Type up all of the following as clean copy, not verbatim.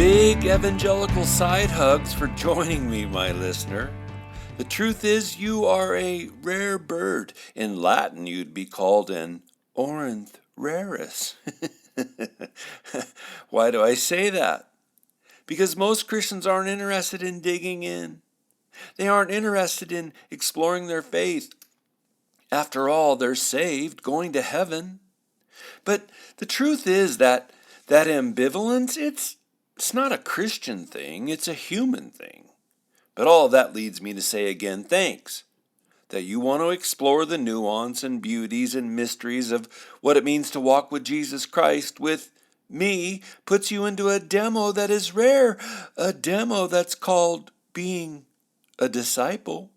Big evangelical side hugs for joining me, my listener. The truth is, you are a rare bird. In Latin, you'd be called an Ornith rarus. Why do I say that? Because most Christians aren't interested in digging in. They aren't interested in exploring their faith. After all, they're saved, going to heaven. But the truth is that ambivalence, it's not a Christian thing, it's a human thing. But all of that leads me to say again, thanks, that you want to explore the nuance and beauties and mysteries of what it means to walk with Jesus Christ with me puts you into a demo that is rare, a demo that's called being a disciple.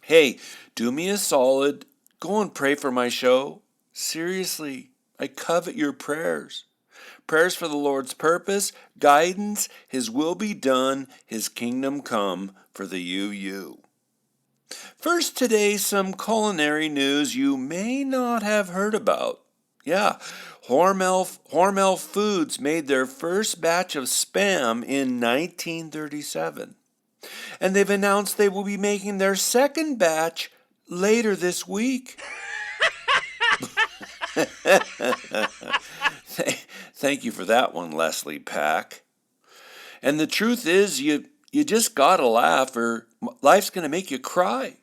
Hey, do me a solid, go and pray for my show. Seriously, I covet your prayers. Prayers for the Lord's purpose, guidance, His will be done, His kingdom come for the you. First today, some culinary news you may not have heard about. Yeah, Hormel Foods made their first batch of Spam in 1937. And they've announced they will be making their second batch later this week. Thank you for that one, Leslie Pack. And the truth is, you just gotta laugh or life's gonna make you cry.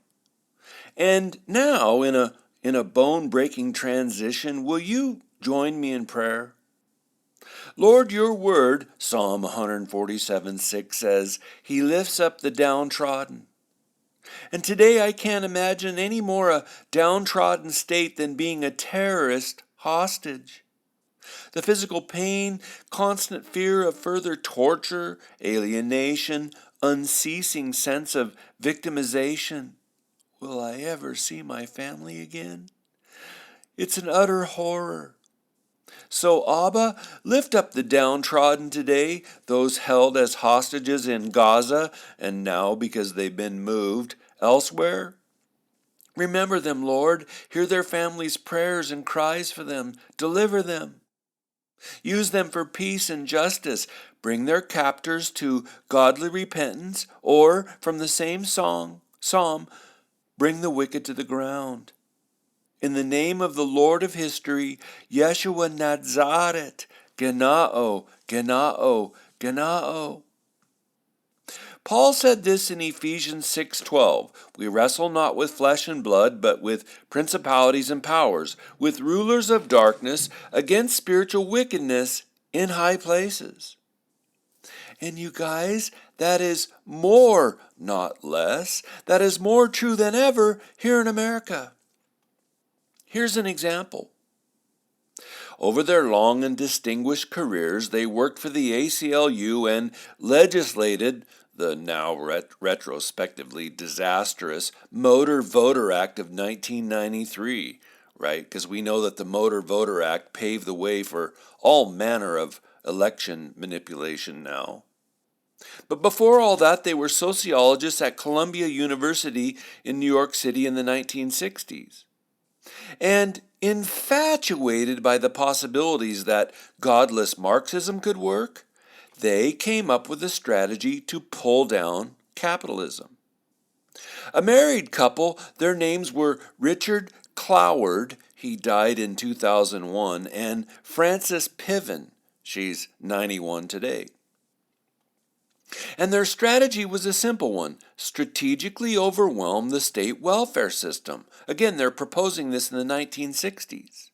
And now, in a bone-breaking transition, will you join me in prayer? Lord, your word, Psalm 147:6 says, He lifts up the downtrodden. And today I can't imagine any more a downtrodden state than being a terrorist hostage. The physical pain, constant fear of further torture, alienation, unceasing sense of victimization. Will I ever see my family again? It's an utter horror. So, Abba, lift up the downtrodden today, those held as hostages in Gaza, and now, because they've been moved, elsewhere. Remember them, Lord. Hear their families' prayers and cries for them. Deliver them. Use them for peace and justice. Bring their captors to godly repentance, or, from the same psalm, bring the wicked to the ground. In the name of the Lord of history, Yeshua Nazareth, Genao, Genao, Genao. Paul said this in Ephesians 6:12, We wrestle not with flesh and blood, but with principalities and powers, with rulers of darkness, against spiritual wickedness in high places. And you guys, that is more, not less. That is more true than ever here in America. Here's an example. Over their long and distinguished careers, they worked for the ACLU and legislated the now retrospectively disastrous Motor Voter Act of 1993, right? Because we know that the Motor Voter Act paved the way for all manner of election manipulation now. But before all that, they were sociologists at Columbia University in New York City in the 1960s. And infatuated by the possibilities that godless Marxism could work, they came up with a strategy to pull down capitalism. A married couple, their names were Richard Cloward, he died in 2001, and Frances Piven, she's 91 today. And their strategy was a simple one, strategically overwhelm the state welfare system. Again, they're proposing this in the 1960s.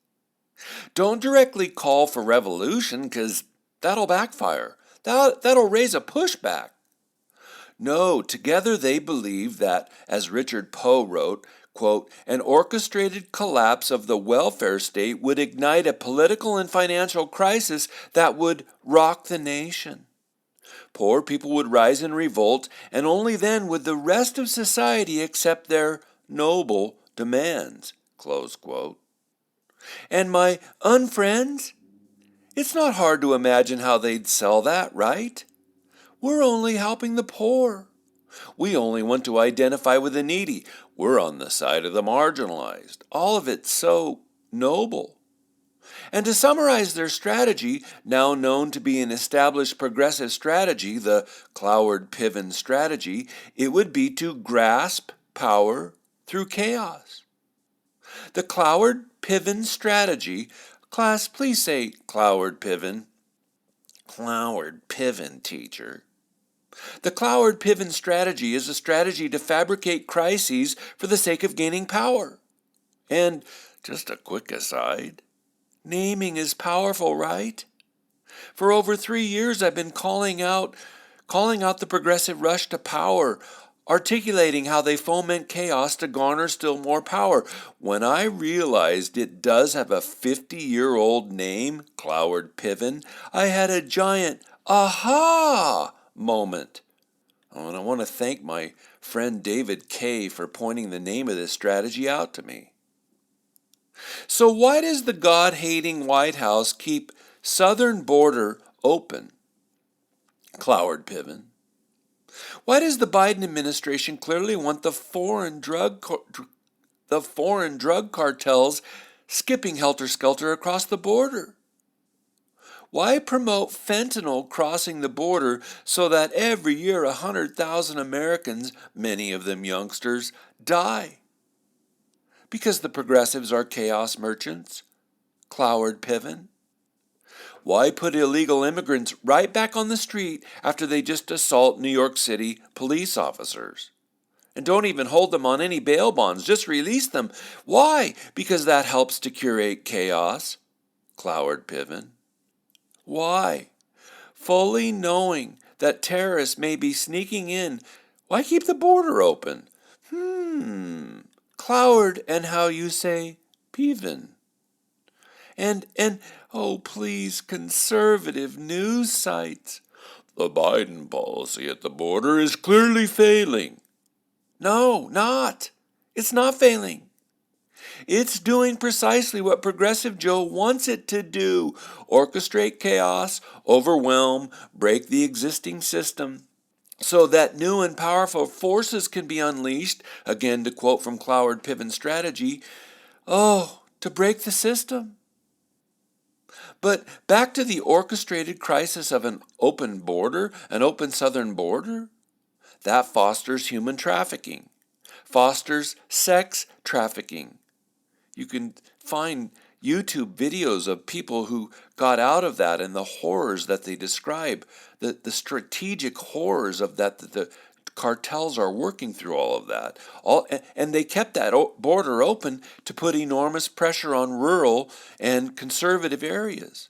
Don't directly call for revolution, because that'll backfire. That'll raise a pushback. No, together they believe that, as Richard Poe wrote, quote, an orchestrated collapse of the welfare state would ignite a political and financial crisis that would rock the nation. Poor people would rise in revolt, and only then would the rest of society accept their noble demands, close quote. And my unfriends, it's not hard to imagine how they'd sell that, right? We're only helping the poor. We only want to identify with the needy. We're on the side of the marginalized. All of it so noble. And to summarize their strategy, now known to be an established progressive strategy, the Cloward-Piven strategy, it would be to grasp power through chaos. The Cloward-Piven strategy, class, please say Cloward-Piven. Cloward-Piven, teacher. The Cloward-Piven strategy is a strategy to fabricate crises for the sake of gaining power. And just a quick aside, naming is powerful, right? For over 3 years I've been calling out the progressive rush to power, articulating how they foment chaos to garner still more power. When I realized it does have a 50-year-old name, Cloward-Piven, I had a giant aha moment. Oh, and I want to thank my friend David Kay for pointing the name of this strategy out to me. So why does the God-hating White House keep southern border open? Cloward-Piven. Why does the Biden administration clearly want the foreign drug cartels skipping helter-skelter across the border? Why promote fentanyl crossing the border so that every year 100,000 Americans, many of them youngsters, die? Because the progressives are chaos merchants? Cloward-Piven. Why put illegal immigrants right back on the street after they just assault New York City police officers? And don't even hold them on any bail bonds, just release them. Why? Because that helps to curate chaos? Cloward-Piven. Why? Fully knowing that terrorists may be sneaking in, why keep the border open? Cloward and how you say Piven. And oh please, conservative news sites. The Biden policy at the border is clearly failing. No, not. It's not failing. It's doing precisely what Progressive Joe wants it to do: orchestrate chaos, overwhelm, break the existing system, so that new and powerful forces can be unleashed, again to quote from Cloward-Piven's strategy, to break the system. But back to the orchestrated crisis of an open border, an open southern border, that fosters human trafficking, fosters sex trafficking. You can find YouTube videos of people who got out of that and the horrors that they describe, the strategic horrors of that the cartels are working through all of that. And they kept that border open to put enormous pressure on rural and conservative areas.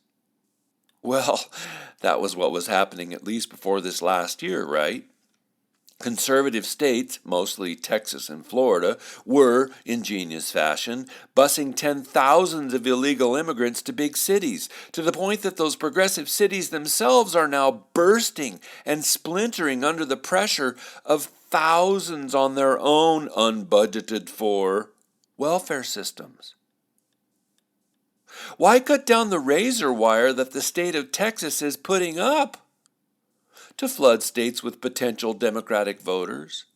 Well, that was what was happening at least before this last year, right? Conservative states, mostly Texas and Florida, were, in genius fashion, busing 10,000s of illegal immigrants to big cities, to the point that those progressive cities themselves are now bursting and splintering under the pressure of thousands on their own unbudgeted for welfare systems. Why cut down the razor wire that the state of Texas is putting up? To flood states with potential Democratic voters,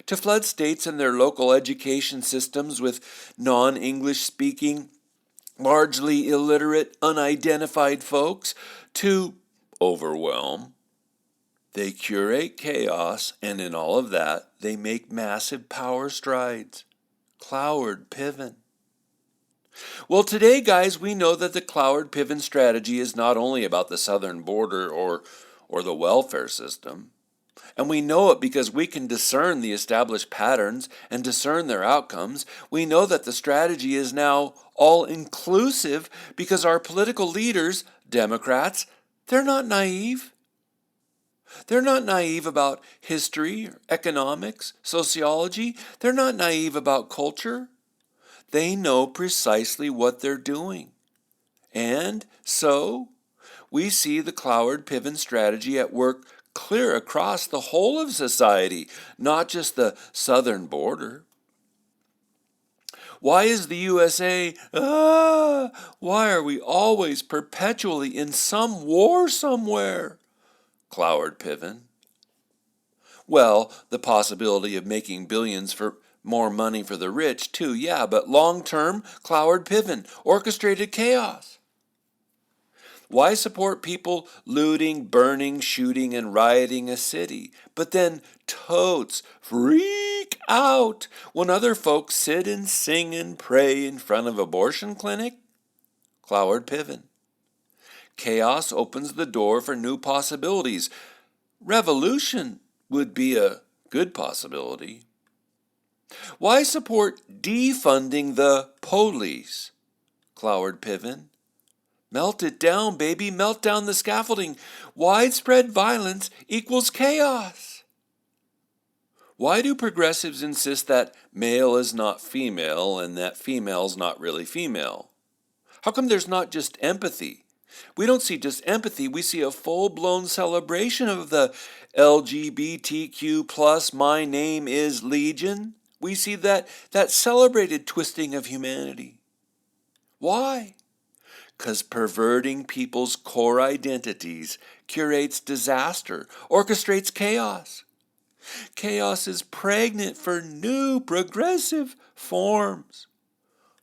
to flood states and their local education systems with non-English speaking, largely illiterate, unidentified folks, to overwhelm. They curate chaos, and in all of that, they make massive power strides. Cloward-Piven. Well, today, guys, we know that the Cloward-Piven strategy is not only about the southern border or the welfare system. And we know it because we can discern the established patterns and discern their outcomes. We know that the strategy is now all-inclusive because our political leaders, Democrats, they're not naive. They're not naive about history, economics, sociology. They're not naive about culture. They know precisely what they're doing. And so we see the Cloward-Piven strategy at work clear across the whole of society, not just the southern border. Why is the USA, why are we always perpetually in some war somewhere? Cloward-Piven. Well, the possibility of making billions for more money for the rich too, yeah, but long-term, Cloward-Piven, orchestrated chaos. Why support people looting, burning, shooting, and rioting a city, but then totes freak out when other folks sit and sing and pray in front of abortion clinic? Cloward-Piven. Chaos opens the door for new possibilities. Revolution would be a good possibility. Why support defunding the police? Cloward-Piven. Melt it down, baby. Melt down the scaffolding. Widespread violence equals chaos. Why do progressives insist that male is not female and that female's not really female? How come there's not just empathy? We don't see just empathy. We see a full-blown celebration of the LGBTQ plus my name is Legion. We see that celebrated twisting of humanity. Why? Because perverting people's core identities curates disaster, orchestrates chaos. Chaos is pregnant for new progressive forms.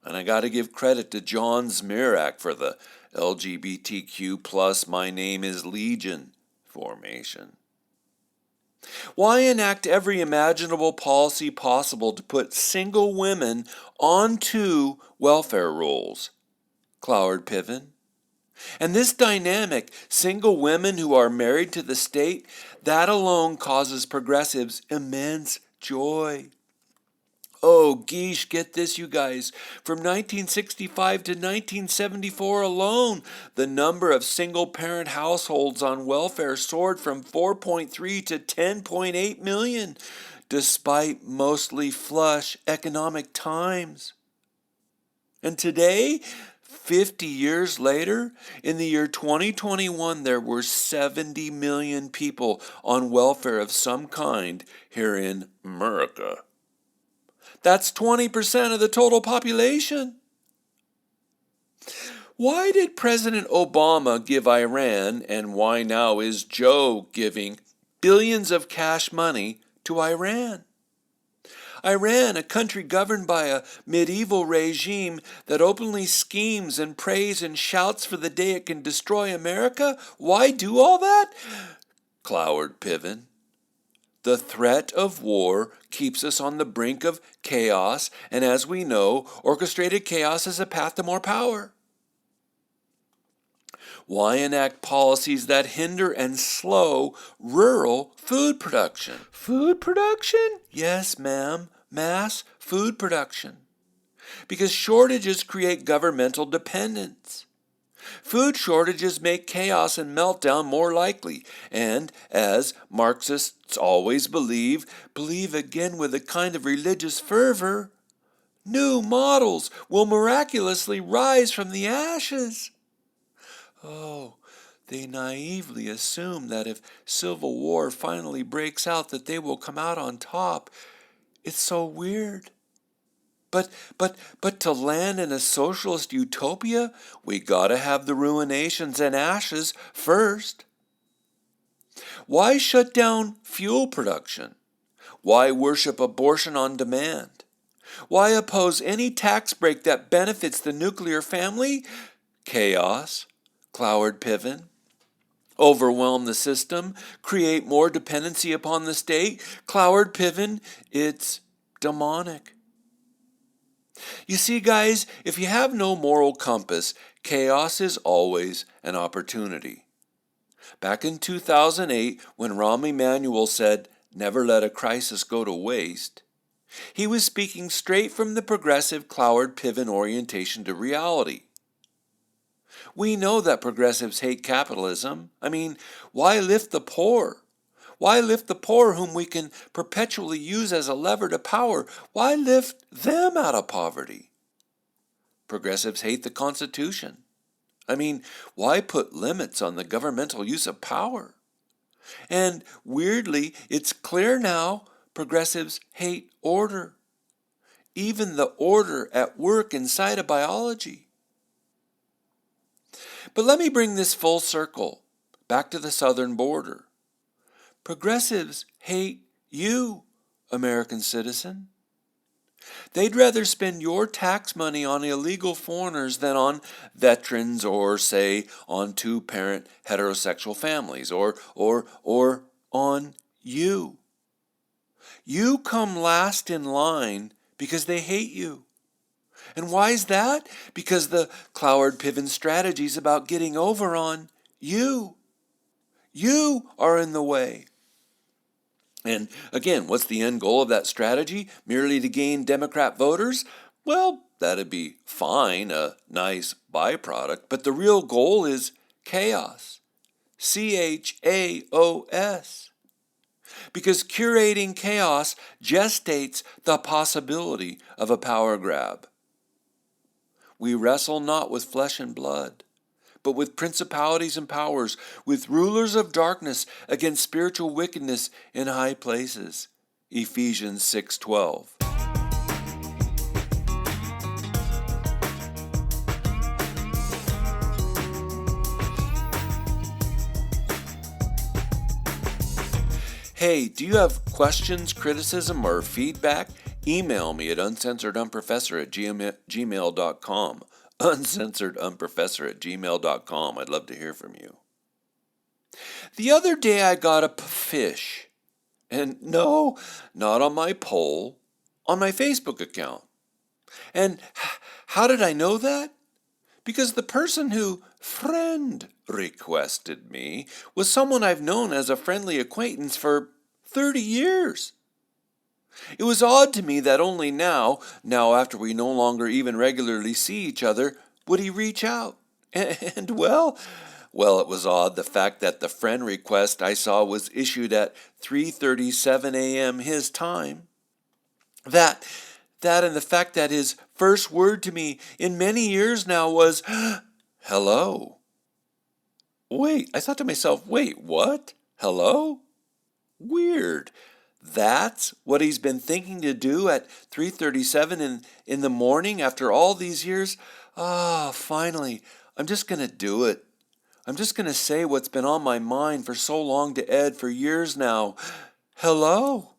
And I got to give credit to John Zmirak for the LGBTQ plus my name is Legion formation. Why enact every imaginable policy possible to put single women onto welfare rolls? Cloward-Piven. And this dynamic, single women who are married to the state, that alone causes progressives immense joy. Oh, geesh, get this, you guys. From 1965 to 1974 alone, the number of single-parent households on welfare soared from 4.3 to 10.8 million, despite mostly flush economic times. And today, 50 years later, in the year 2021, there were 70 million people on welfare of some kind here in America. That's 20% of the total population. Why did President Obama give Iran, and why now is Joe giving billions of cash money to Iran? Iran, a country governed by a medieval regime that openly schemes and prays and shouts for the day it can destroy America? Why do all that? Cloward-Piven. The threat of war keeps us on the brink of chaos, and as we know, orchestrated chaos is a path to more power. Why enact policies that hinder and slow rural food production? Food production? Yes, ma'am. Mass food production. Because shortages create governmental dependence. Food shortages make chaos and meltdown more likely, and as Marxists always believe again with a kind of religious fervor, new models will miraculously rise from the ashes. Oh, they naively assume that if civil war finally breaks out that they will come out on top. It's so weird. But to land in a socialist utopia, we gotta have the ruinations and ashes first. Why shut down fuel production? Why worship abortion on demand? Why oppose any tax break that benefits the nuclear family? Chaos. Cloward-Piven. Overwhelm the system, create more dependency upon the state. Cloward-Piven, it's demonic. You see, guys, if you have no moral compass, chaos is always an opportunity. Back in 2008, when Rahm Emanuel said, "Never let a crisis go to waste," he was speaking straight from the progressive Cloward-Piven orientation to reality. We know that progressives hate capitalism. I mean, why lift the poor? Why lift the poor whom we can perpetually use as a lever to power? Why lift them out of poverty? Progressives hate the Constitution. I mean, why put limits on the governmental use of power? And weirdly, it's clear now progressives hate order. Even the order at work inside of biology. But let me bring this full circle back to the southern border. Progressives hate you, American citizen. They'd rather spend your tax money on illegal foreigners than on veterans or, say, on two-parent heterosexual families or on you. You come last in line because they hate you. And why is that? Because the Cloward-Piven strategy is about getting over on you. You are in the way. And again, what's the end goal of that strategy? Merely to gain Democrat voters? Well, that'd be fine, a nice byproduct, but the real goal is chaos. CHAOS. Because curating chaos gestates the possibility of a power grab. We wrestle not with flesh and blood, but with principalities and powers, with rulers of darkness against spiritual wickedness in high places. Ephesians 6:12. Hey, do you have questions, criticism, or feedback? Email me at uncensoredunprofessor@gmail.com. Uncensoredunprofessor@gmail.com. I'd love to hear from you. The other day I got a fish. And no, not on my poll, on my Facebook account. And how did I know that? Because the person who friend requested me was someone I've known as a friendly acquaintance for 30 years. It was odd to me that only now after we no longer even regularly see each other, would he reach out. And well, it was odd the fact that the friend request I saw was issued at 3:37 a.m. his time. That and the fact that his first word to me in many years now was, hello. Wait, I thought to myself, wait, what? Hello? Weird. That's what he's been thinking to do at 3:37 in the morning after all these years? Finally, I'm just going to do it. I'm just going to say what's been on my mind for so long to Ed for years now. Hello.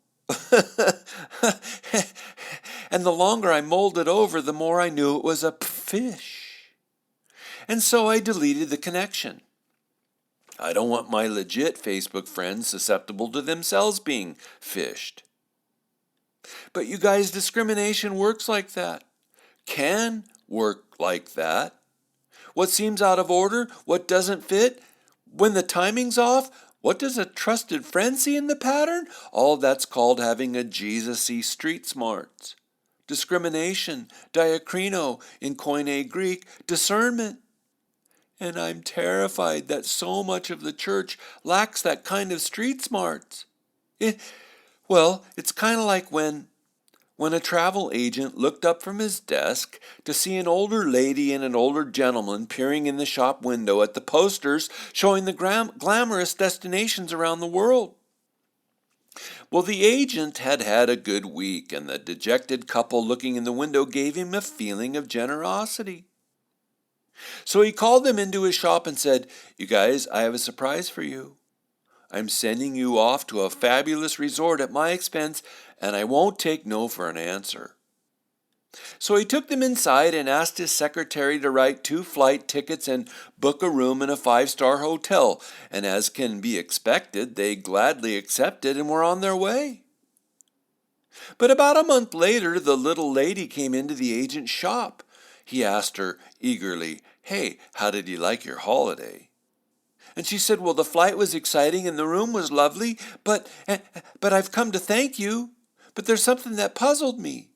And the longer I mulled it over, the more I knew it was a fish. And so I deleted the connection. I don't want my legit Facebook friends susceptible to themselves being fished. But you guys, discrimination works like that. Can work like that. What seems out of order, what doesn't fit, when the timing's off, what does a trusted friend see in the pattern? All that's called having a Jesus-y street smarts. Discrimination, diakrino, in Koine Greek, discernment. And I'm terrified that so much of the church lacks that kind of street smarts. It's kind of like when a travel agent looked up from his desk to see an older lady and an older gentleman peering in the shop window at the posters showing the glamorous destinations around the world. Well, the agent had had a good week, and the dejected couple looking in the window gave him a feeling of generosity. So he called them into his shop and said, "You guys, I have a surprise for you. I'm sending you off to a fabulous resort at my expense, and I won't take no for an answer." So he took them inside and asked his secretary to write 2 flight tickets and book a room in a 5-star hotel, and as can be expected, they gladly accepted and were on their way. But about a month later, the little lady came into the agent's shop. He asked her eagerly, "Hey, how did you like your holiday?" And she said, "Well, the flight was exciting and the room was lovely, but I've come to thank you. But there's something that puzzled me.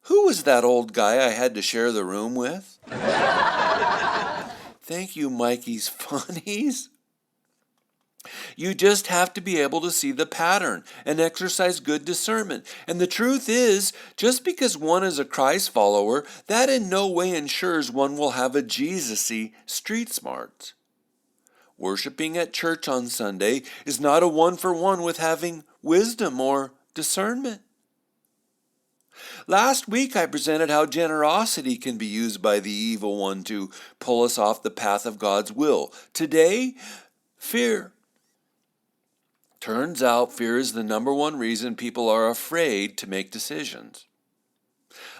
Who was that old guy I had to share the room with?" Thank you, Mikey's funnies. You just have to be able to see the pattern and exercise good discernment. And the truth is, just because one is a Christ follower, that in no way ensures one will have a Jesus-y street smarts. Worshipping at church on Sunday is not a one-for-one with having wisdom or discernment. Last week I presented how generosity can be used by the evil one to pull us off the path of God's will. Today, fear. Turns out fear is the number one reason people are afraid to make decisions.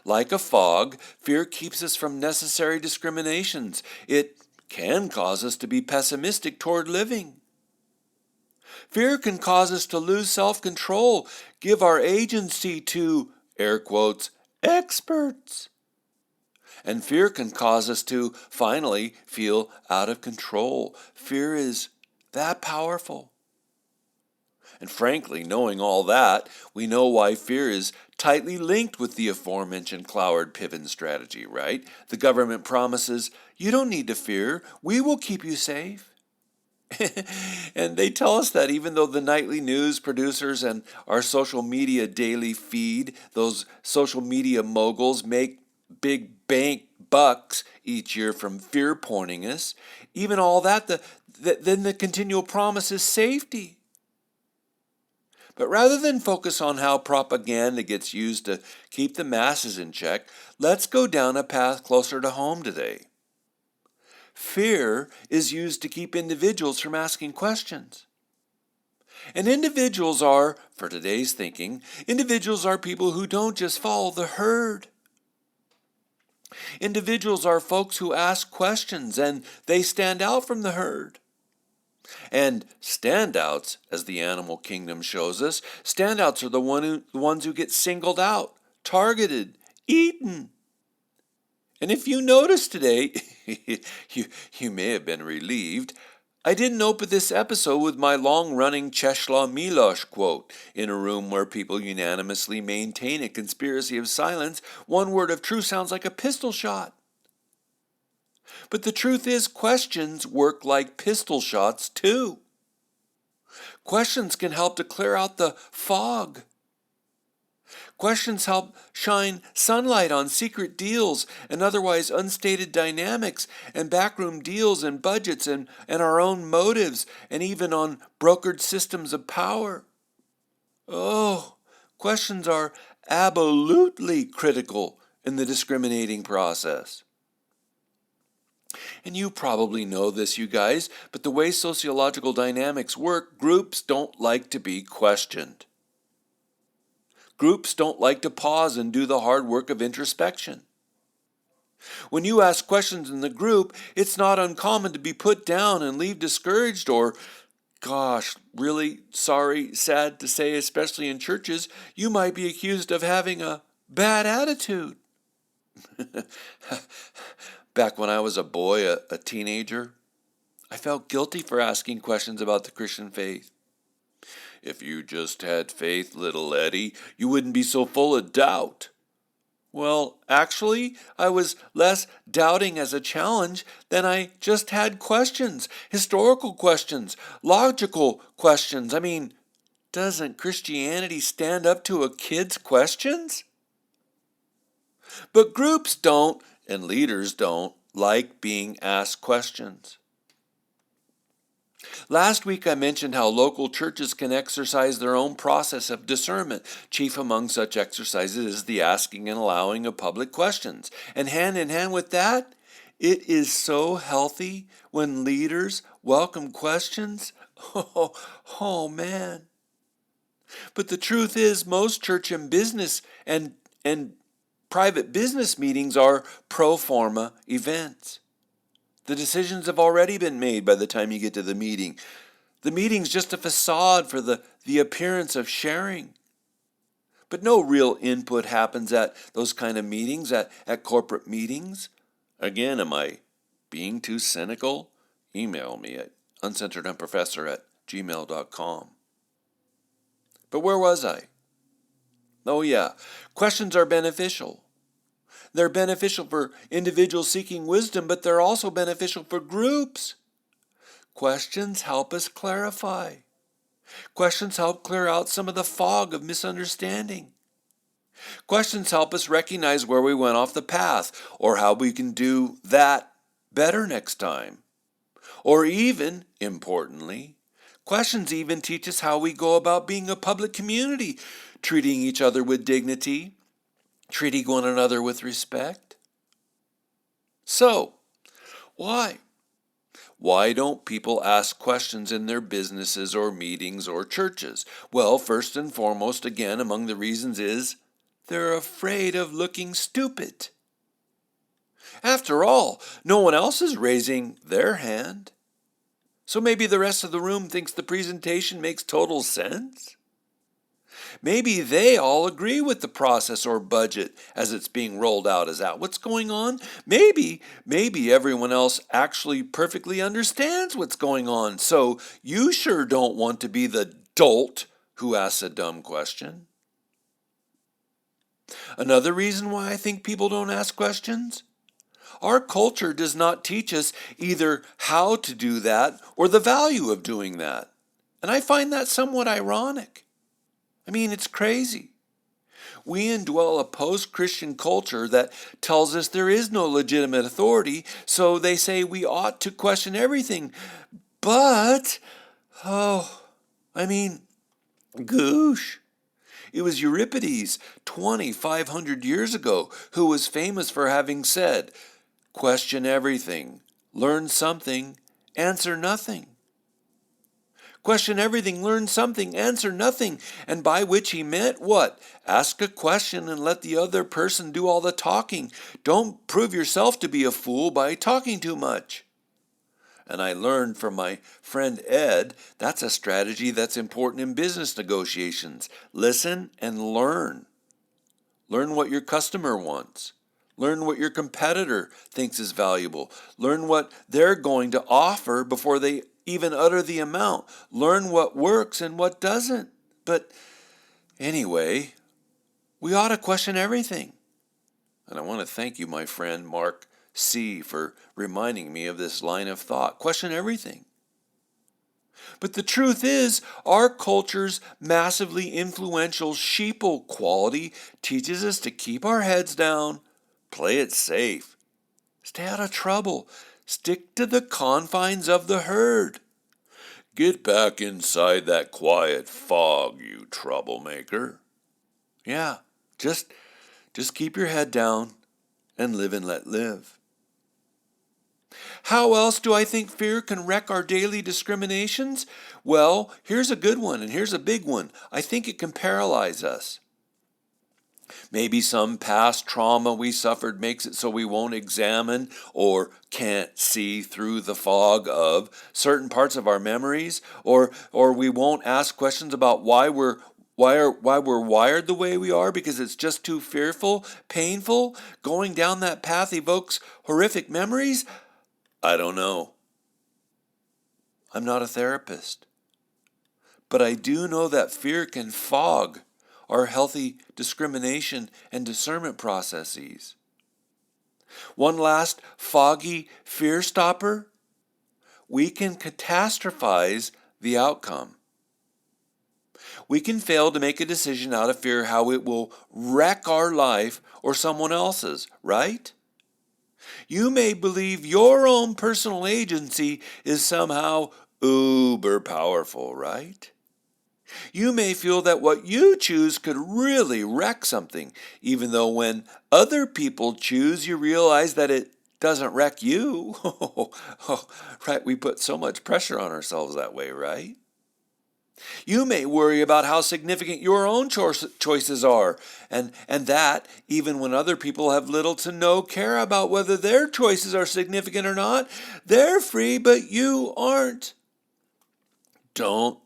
Like a fog, fear keeps us from necessary discriminations. It can cause us to be pessimistic toward living. Fear can cause us to lose self-control, give our agency to, air quotes, experts. And fear can cause us to finally feel out of control. Fear is that powerful. And frankly, knowing all that, we know why fear is tightly linked with the aforementioned Cloward-Piven strategy, right? The government promises, you don't need to fear, we will keep you safe. And they tell us that even though the nightly news producers and our social media daily feed, those social media moguls make big bank bucks each year from fear pointing us, even all that, then the continual promise is safety. But rather than focus on how propaganda gets used to keep the masses in check, let's go down a path closer to home today. Fear is used to keep individuals from asking questions. And individuals are, for today's thinking, individuals are people who don't just follow the herd. Individuals are folks who ask questions and they stand out from the herd. And standouts, as the animal kingdom shows us, standouts are the ones who get singled out, targeted, eaten. And if you notice today, you may have been relieved, I didn't open this episode with my long-running Czesław Miłosz quote. In a room where people unanimously maintain a conspiracy of silence, one word of truth sounds like a pistol shot. But the truth is, questions work like pistol shots too. Questions can help to clear out the fog. Questions help shine sunlight on secret deals and otherwise unstated dynamics and backroom deals and budgets and our own motives and even on brokered systems of power. Oh, questions are absolutely critical in the discriminating process. And you probably know this, you guys, but the way sociological dynamics work, groups don't like to be questioned. Groups don't like to pause and do the hard work of introspection. When you ask questions in the group, it's not uncommon to be put down and leave discouraged or, gosh, really sorry, sad to say, especially in churches, you might be accused of having a bad attitude. Back when I was a boy, a teenager, I felt guilty for asking questions about the Christian faith. If you just had faith, little Eddie, you wouldn't be so full of doubt. Well, actually, I was less doubting as a challenge than I just had questions, historical questions, logical questions. I mean, doesn't Christianity stand up to a kid's questions? But groups don't, and leaders don't, like being asked questions. Last week I mentioned how local churches can exercise their own process of discernment. Chief among such exercises is the asking and allowing of public questions. And hand in hand with that, it is so healthy when leaders welcome questions. Oh man. But the truth is, most church and business and private business meetings are pro forma events. The decisions have already been made by the time you get to the meeting. The meeting's just a facade for the appearance of sharing. But no real input happens at those kind of meetings, at corporate meetings. Again, am I being too cynical? Email me at uncensoredunprofessor@gmail.com. But where was I? Oh yeah, questions are beneficial. They're beneficial for individuals seeking wisdom, but they're also beneficial for groups. Questions help us clarify. Questions help clear out some of the fog of misunderstanding. Questions help us recognize where we went off the path or how we can do that better next time. Or even, importantly, questions even teach us how we go about being a public community, treating each other with dignity, treating one another with respect. So, why? Why don't people ask questions in their businesses or meetings or churches? Well, first and foremost, again, among the reasons is They're afraid of looking stupid. After all, no one else is raising their hand. So maybe the rest of the room thinks the presentation makes total sense. Maybe they all agree with the process or budget as it's being rolled out. Is that what's going on? Maybe everyone else actually perfectly understands what's going on. So you sure don't want to be the dolt who asks a dumb question. Another reason why I think people don't ask questions? Our culture does not teach us either how to do that or the value of doing that. And I find that somewhat ironic. I mean, it's crazy. We indwell a post-Christian culture that tells us there is no legitimate authority, so they say we ought to question everything. But, goosh. It was Euripides 2,500 years ago who was famous for having said, question everything, learn something, answer nothing. Question everything, learn something, answer nothing. And by which he meant what? Ask a question and let the other person do all the talking. Don't prove yourself to be a fool by talking too much. And I learned from my friend Ed, that's a strategy that's important in business negotiations. Listen and learn. Learn what your customer wants. Learn what your competitor thinks is valuable. Learn what they're going to offer before they even utter the amount. Learn what works and what doesn't. But anyway, we ought to question everything. And I want to thank you, my friend Mark C., for reminding me of this line of thought. Question everything. But the truth is, our culture's massively influential sheeple quality teaches us to keep our heads down, play it safe, stay out of trouble, stick to the confines of the herd. Get back inside that quiet fog, you troublemaker. Yeah, just keep your head down and live and let live. How else do I think fear can wreck our daily discriminations? Well, here's a good one and here's a big one. I think it can paralyze us. Maybe some past trauma we suffered makes it so we won't examine or can't see through the fog of certain parts of our memories, or we won't ask questions about why we're wired the way we are because it's just too fearful, painful. Going down that path evokes horrific memories. I don't know. I'm not a therapist. But I do know that fear can fog our healthy discrimination and discernment processes. One last foggy fear stopper: we can catastrophize the outcome. We can fail to make a decision out of fear how it will wreck our life or someone else's, right? You may believe your own personal agency is somehow uber powerful, right? You may feel that what you choose could really wreck something, even though when other people choose, you realize that it doesn't wreck you. Right? We put so much pressure on ourselves that way, right? You may worry about how significant your own choices are, and that even when other people have little to no care about whether their choices are significant or not. They're free, but you aren't. Don't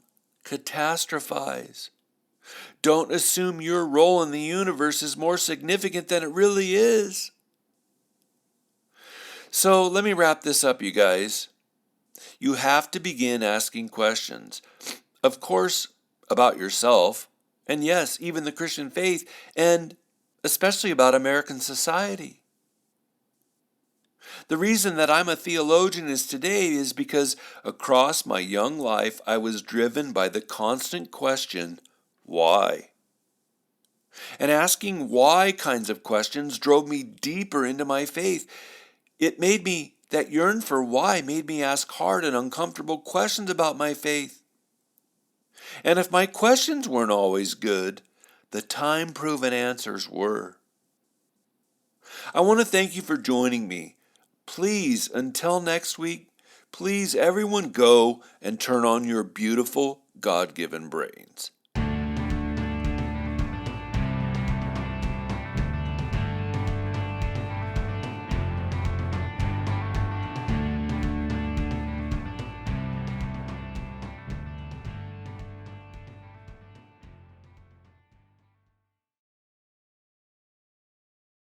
catastrophize. Don't assume your role in the universe is more significant than it really is. So let me wrap this up, you guys. You have to begin asking questions. Of course, about yourself, and yes, even the Christian faith, and especially about American society. The reason that I'm a theologian today is because across my young life, I was driven by the constant question, why? And asking why kinds of questions drove me deeper into my faith. That yearn for why made me ask hard and uncomfortable questions about my faith. And if my questions weren't always good, the time-proven answers were. I want to thank you for joining me. Please, until next week, please everyone go and turn on your beautiful God-given brains.